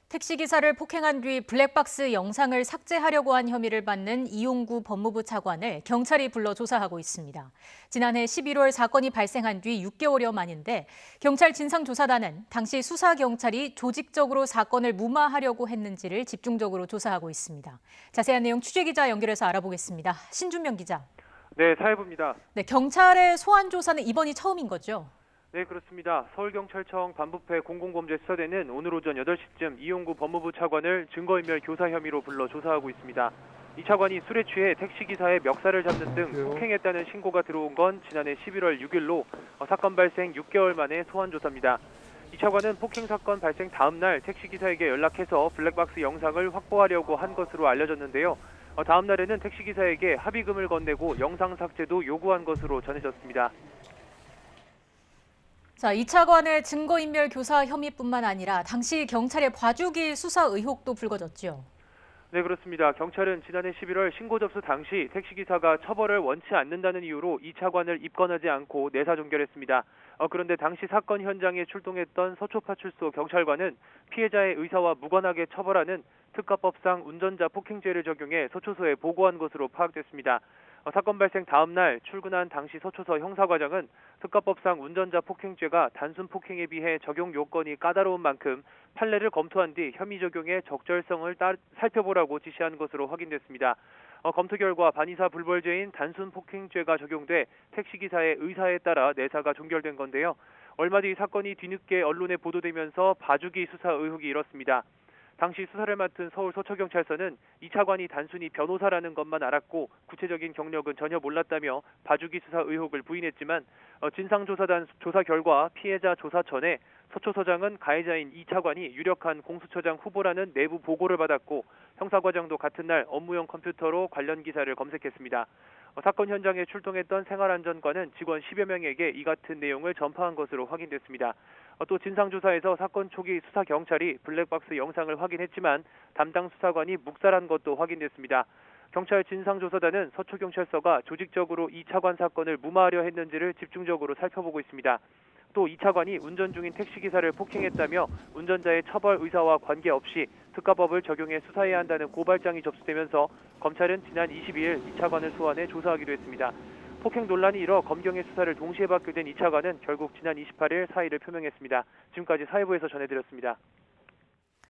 택시기사를 폭행한 뒤 블랙박스 영상을 삭제하려고 한 혐의를 받는 이용구 법무부 차관을 경찰이 불러 조사하고 있습니다. 지난해 11월 사건이 발생한 뒤 6개월여 만인데 경찰 진상조사단은 당시 수사경찰이 조직적으로 사건을 무마하려고 했는지를 집중적으로 조사하고 있습니다. 자세한 내용 취재기자 연결해서 알아보겠습니다. 신준명 기자. 네, 사회부입니다. 네, 경찰의 소환 조사는 이번이 처음인 거죠? 네, 그렇습니다. 서울경찰청 반부패 공공범죄수사대는 오늘 오전 8시쯤 이용구 법무부 차관을 증거인멸 교사 혐의로 불러 조사하고 있습니다. 이 차관이 술에 취해 택시기사의 멱살을 잡는 등 폭행했다는 신고가 들어온 건 지난해 11월 6일로 사건 발생 6개월 만에 소환 조사입니다. 이 차관은 폭행 사건 발생 다음 날 택시기사에게 연락해서 블랙박스 영상을 확보하려고 한 것으로 알려졌는데요. 다음 날에는 택시기사에게 합의금을 건네고 영상 삭제도 요구한 것으로 전해졌습니다. 자, 이 차관의 증거인멸 교사 혐의뿐만 아니라 당시 경찰의 봐주기 수사 의혹도 불거졌죠. 네, 그렇습니다. 경찰은 지난해 11월 신고 접수 당시 택시기사가 처벌을 원치 않는다는 이유로 이 차관을 입건하지 않고 내사 종결했습니다. 그런데 당시 사건 현장에 출동했던 서초파출소 경찰관은 피해자의 의사와 무관하게 처벌하는 특가법상 운전자 폭행죄를 적용해 서초서에 보고한 것으로 파악됐습니다. 사건 발생 다음 날 출근한 당시 서초서 형사과장은 특가법상 운전자 폭행죄가 단순 폭행에 비해 적용 요건이 까다로운 만큼 판례를 검토한 뒤 혐의 적용의 적절성을 살펴보라고 지시한 것으로 확인됐습니다. 검토 결과 반의사 불벌죄인 단순 폭행죄가 적용돼 택시기사의 의사에 따라 내사가 종결된 건데요. 얼마 뒤 사건이 뒤늦게 언론에 보도되면서 봐주기 수사 의혹이 일었습니다. 당시 수사를 맡은 서울 서초경찰서는 이 차관이 단순히 변호사라는 것만 알았고 구체적인 경력은 전혀 몰랐다며 봐주기 수사 의혹을 부인했지만 진상조사단 조사 결과 피해자 조사 전에 서초서장은 가해자인 이 차관이 유력한 공수처장 후보라는 내부 보고를 받았고 형사과장도 같은 날 업무용 컴퓨터로 관련 기사를 검색했습니다. 사건 현장에 출동했던 생활안전관은 직원 10여 명에게 이 같은 내용을 전파한 것으로 확인됐습니다. 또 진상조사에서 사건 초기 수사경찰이 블랙박스 영상을 확인했지만 담당 수사관이 묵살한 것도 확인됐습니다. 경찰 진상조사단은 서초경찰서가 조직적으로 이 차관 사건을 무마하려 했는지를 집중적으로 살펴보고 있습니다. 또 이 차관이 운전 중인 택시기사를 폭행했다며 운전자의 처벌 의사와 관계없이 특가법을 적용해 수사해야 한다는 고발장이 접수되면서 검찰은 지난 22일 이 차관을 소환해 조사하기로 했습니다. 폭행 논란이 일어 검경의 수사를 동시에 받게 된 이 차관은 결국 지난 28일 사의를 표명했습니다. 지금까지 사회부에서 전해드렸습니다.